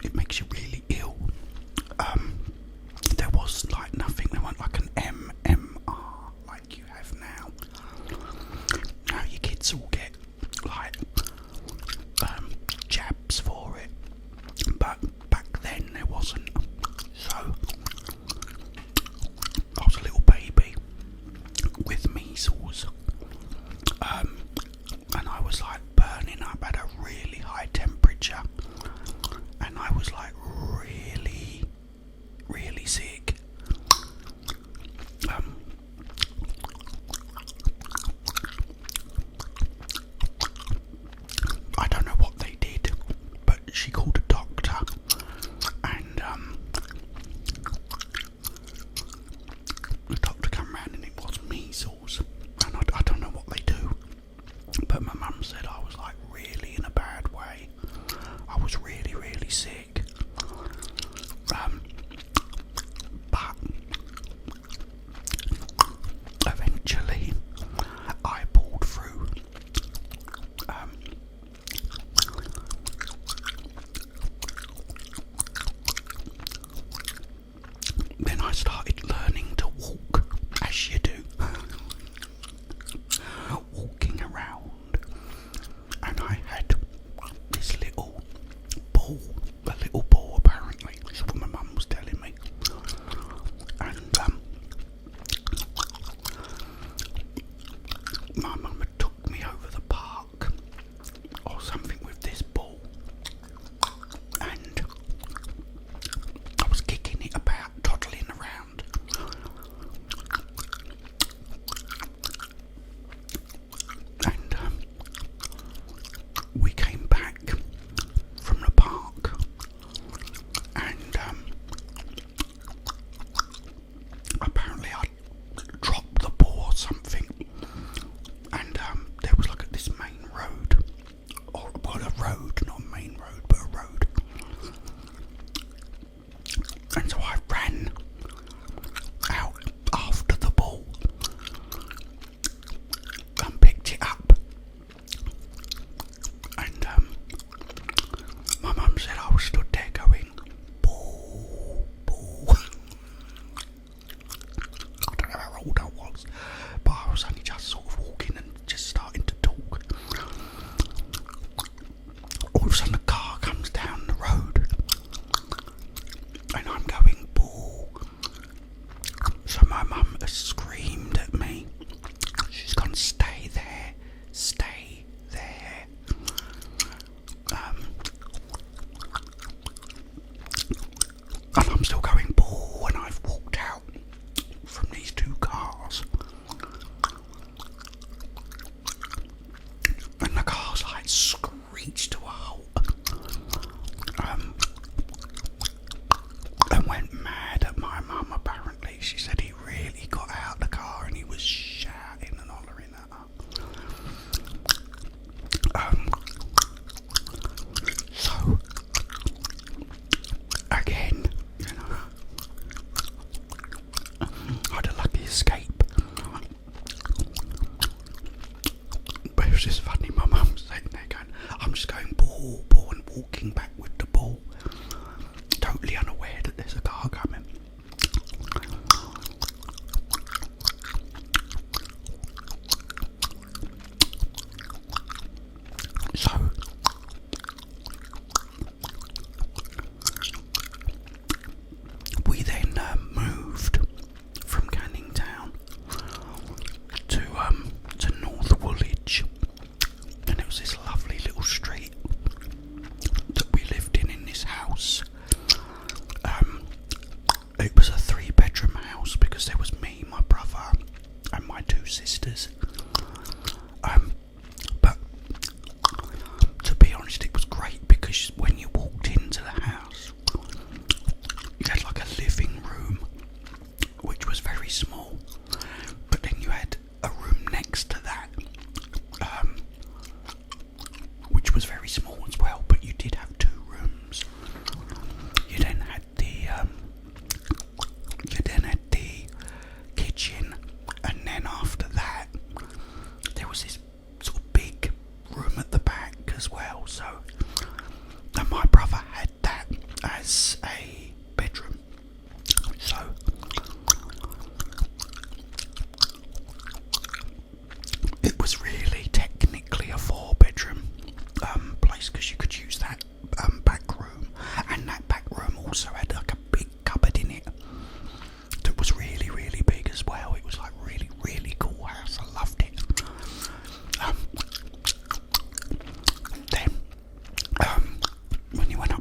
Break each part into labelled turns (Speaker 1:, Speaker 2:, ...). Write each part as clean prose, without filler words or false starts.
Speaker 1: it makes you really ill. There was like nothing. There wasn't like an MMR like you have now. Now your kids all get like jabs for it, but back then there wasn't. So I was a little baby with measles, and I was like burning up at a really high temperature, and I was like really, really sick. I don't know what they did, but she called a doctor, and the doctor came round and it was measles, and I don't know what they do, but my mum said I was like really in a bad way. I was really, really sick. But eventually I pulled through. Then I started learning to walk, as you do, walking around, and I had this little ball, apparently, that's what my mum was telling me, and my mum had took me over the park or something with this ball, and I was kicking it about, toddling around. And we came back from the park, and apparently I dropped the ball or something, and there was like this main road, or well, a road, not a main road, but a road. And so I ran out after the ball and picked it up. And my mum said I was stood there going, ball, ball. I don't know how old I was, but I was only just sort of walking and just starting to talk. All of a sudden a car comes down the road, and I'm going, ball. So my mum has screamed at me. She's gone, stay there, stay there. And I'm still going, ball, and I've walked out from these two cars. And the car's like screeched to a halt. And went mad at my mum, apparently. She said he really got out of the car and he was shouting and hollering at her. So, again, you know,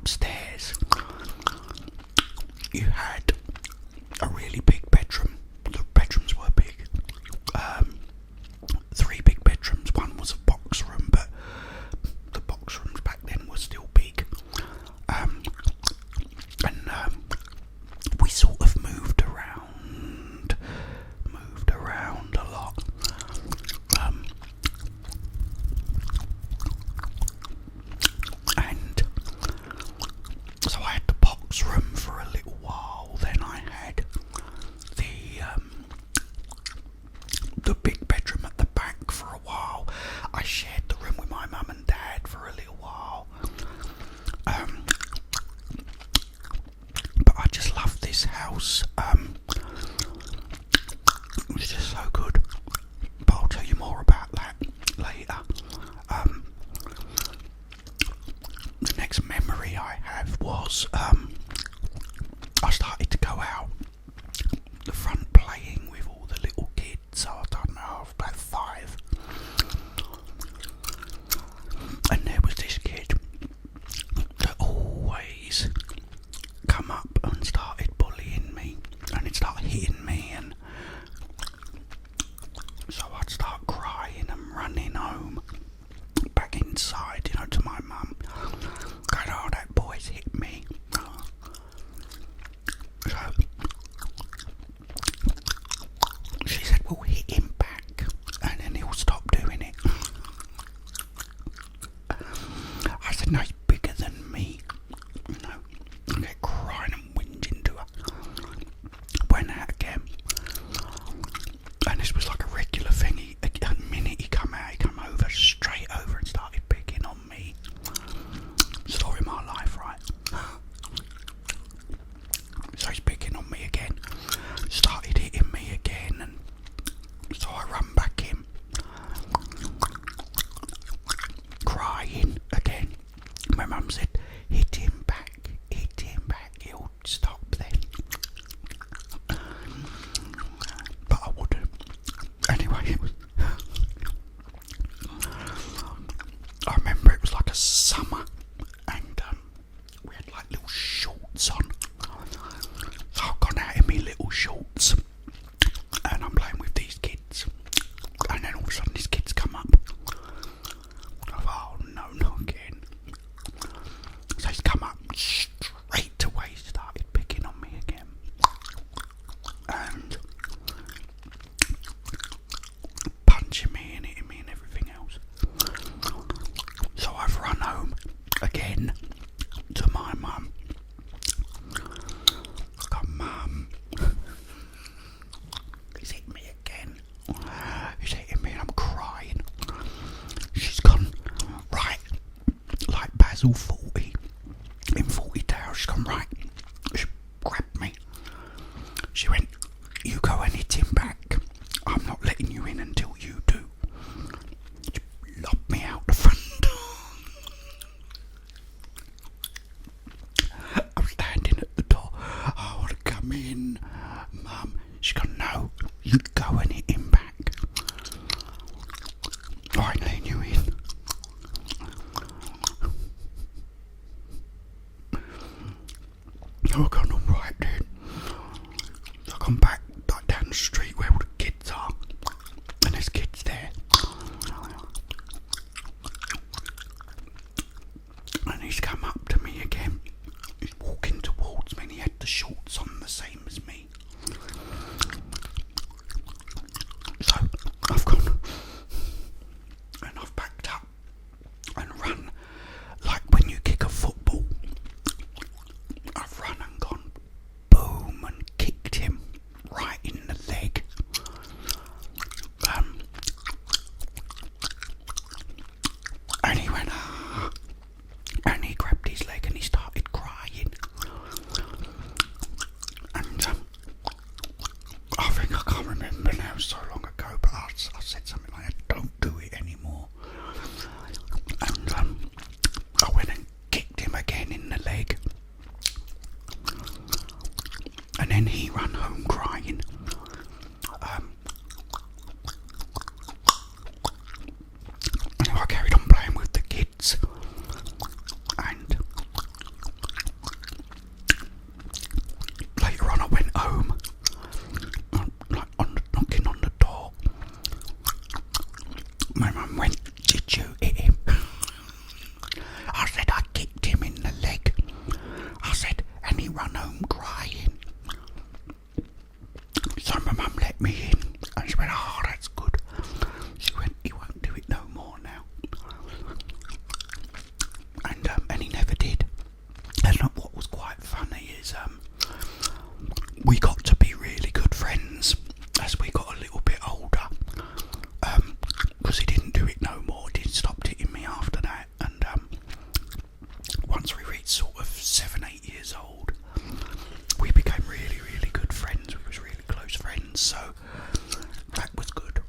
Speaker 1: upstairs, you had a really big bedroom. The bedrooms were big. 3 big bedrooms. One was a box room, but the box rooms back then were still big. And we sort of moved around a lot. And so I had the box room for a little while. Then I had the big bedroom at the back for a while. I shared the room with my mum and dad for a little while. But I just love this house. It was just so good. But I'll tell you more about that later. The next memory I have was I started to go out the front playing with all the little kids. So I don't know, I was about 5. And there was this kid that always come up and started bullying me, and he'd start hitting me, and so I'd start crying and running home back inside, to my mum, going, oh, that boy's hit me. So she said, well, hit him back and then he'll stop doing it. I said, no, he's bigger than me. I get crying and whinging to her. Went out again. And this was like a regular thing. The minute he come out, he come over, straight over and started picking on me. Story of my life, right? So he's picking on me again. Started hitting me again, and so I run back in. Crying again. My mum said, hit him back, he'll stop then. But I wouldn't. Anyway, it was I remember it was like a summer, and we had like little shorts on. So I've gone out in my little shorts, and I'm playing with these kids, and then all of a sudden these kids come up. Oh no, not again. So he's come up straight away, started picking on me again, and punching me and hitting me and everything else. So I've run home again to my mum. I go, Mum, he's hit me again. He's hitting me and I'm crying. She's gone, right, like Basil 40 in 40 Tales. She's gone, right. She grabbed me. She went, you go and hit him back. I'm not letting you in until you do. She locked me out the front door. I'm standing at the door. I want to come in, Mum. She's gone, no, you go and hit him back. I ain't letting you in. So I've gone, alright then. So I come back like down the street where all the kids are, and there's kids there. And he's come up to me again. He's walking towards me and he had the shorts on the same as me. So I've gone and I've backed up and run like when you kick a football. I've run and gone boom and kicked him right in the leg. And he went, and he grabbed his leg and he started crying. And I think, I can't remember now, it was so long ago, but I said something like, don't do it anymore. And I went and kicked him again in the leg. And then he ran home crying. And I carried on playing with the kids. And is we got to be really good friends as we got a little bit older, because he didn't do it no more. He stopped hitting me after that, and once we reached sort of 7-8 years old, we became really, really good friends. We was really close friends, so that was good.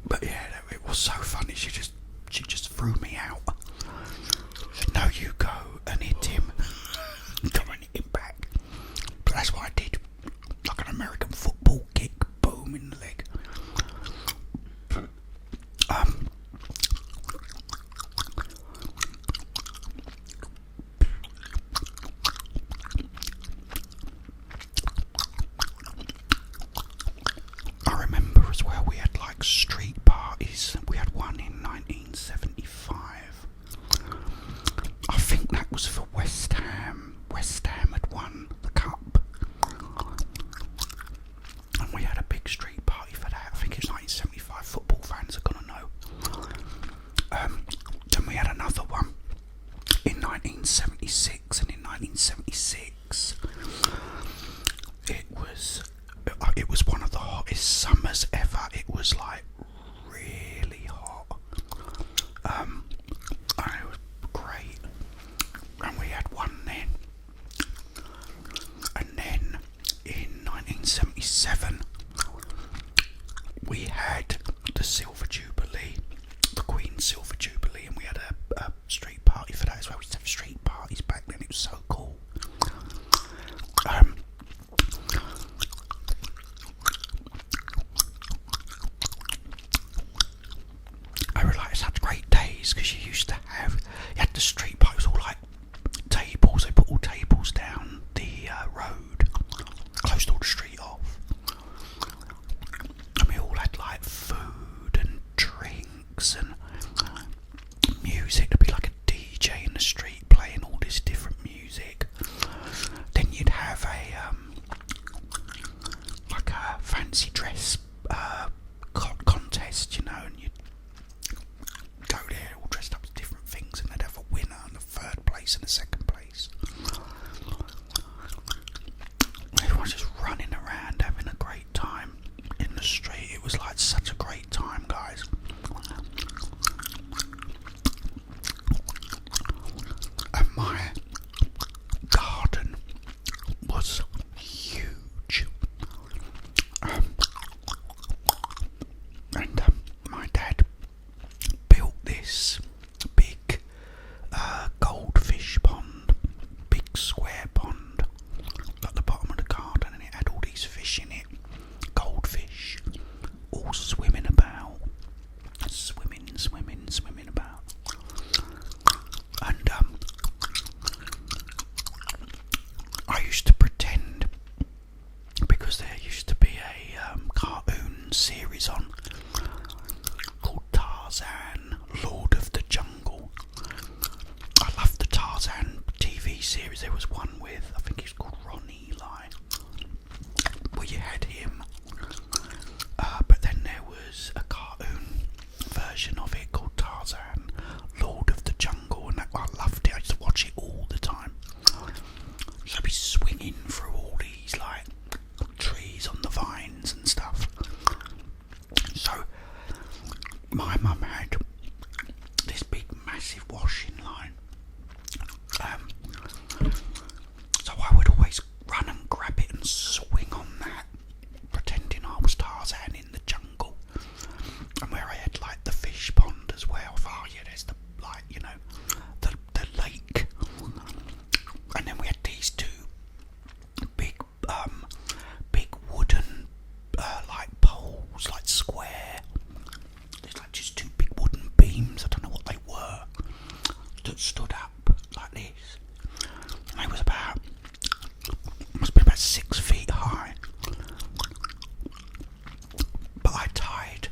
Speaker 1: But yeah, it was so funny. She just threw me out. Said, "No, you go," and hit him. Go and hit him back. But that's what I did. Like an American football kick, boom in the leg. I remember as well, we had like street parties. We had one in 1975. I think that was for West Ham. West Ham had won the cup, and we had a big street party for that. I think it was 1975. Football fans are gonna know. Then we had another one in 1976, and in 1976 it was one of the hottest summers ever. It was like really hot, and it was great. And we had one then, and then in 1977 we had the Silver Jubilee, the Queen's Silver Jubilee, and we had a street party for that as well. We used to have street parties back then. It was so cool. I realised such great days, because you had the street party. It was all like tables. They put all tables down the road, closed all the street off, and we all had like food and drinks and music. There'd be like a DJ in the street playing all this different music. Then you'd have like a fancy dress contest, and you'd go there all dressed up as different things, and they'd have a winner and a third place and a second place. Everyone's just running around having a great time in the street. It was like such a great time, guys. And my garden was huge. And my dad built this big goldfish pond, big square pond at the bottom of the garden, and it had all these fish in it, goldfish, all swimming about, swimming about. And I used to pretend, because there used to be a cartoon series on called Tarzan, Lord of the Jungle. I loved the Tarzan TV series. There was one with, I think he was called Ron Eli, where you had him. But then there was a cartoon version of it called Tarzan, Lord of the Jungle, and I loved it. I used to watch it all the time. So I'd be swinging through all these like trees on the vines and stuff. So my mum had this big massive washing line, so I would always run and grab it and swing on that, pretending I was Tarzan in the jungle. And where I had like the fish pond as well. Oh yeah, there's the the lake, and then we had these two big wooden like poles, like square. There's like just two big wooden beams. I don't know what they were, that stood up like this, and they must be about 6 feet high. But I tied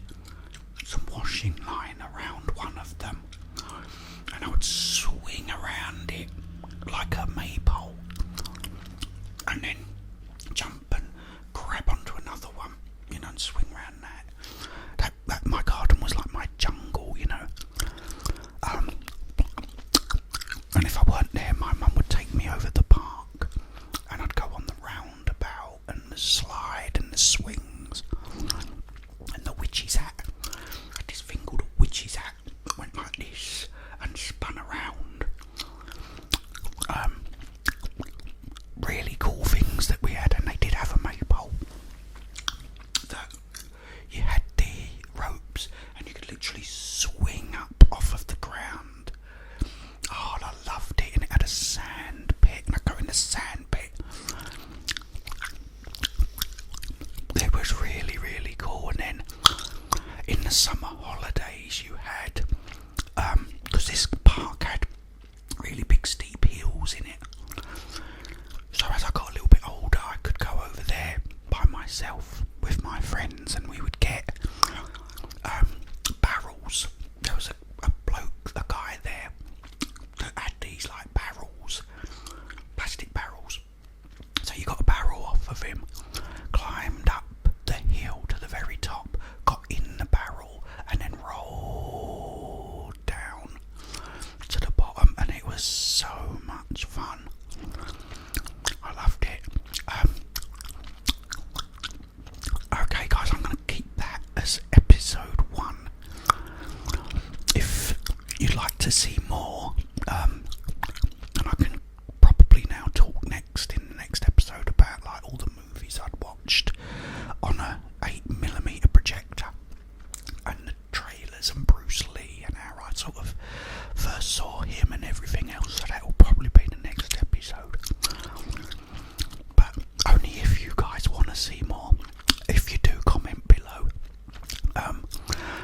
Speaker 1: some washing line around one of them, and I would swing around it like a maypole, and then jump and grab onto another one, and swing around that. That my garden was like my jungle, and And if I weren't there, my mum would take me over the park, and I'd go on the roundabout and the slide and the swings and the witch's hat. I had this thing called a witch's hat that went like this and spun around. Really cool things that we had, and they did have a maypole that you had the ropes and you could literally swing up off of the ground. Oh, I loved it, and it had a sand pit, and I'd go in the sand pit. It was really, really cool. And then in the summer holidays you had, because this park had really big steep hills in it, so as I got a little bit older I could go over there by myself with my friends, and we would get barrels. There was a guy there that had these like barrels, plastic barrels. So you got a barrel off of him, climbed up the hill to the very top, got in the barrel, and then rolled down to the bottom, and it was so much fun. I loved it. Okay guys, I'm going to keep that as episode 1. If you'd like to see more, and I can probably now talk next in the next episode about like all the movies I'd watched on a 8mm projector, and the trailers, and Bruce Lee, and how I sort of first saw him and everything else. So that will probably be the next episode, but only if you guys want to see more. If you do, comment below.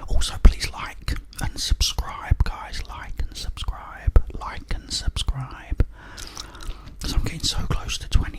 Speaker 1: Also please like and subscribe, guys. Like and subscribe, because I'm getting so close to 20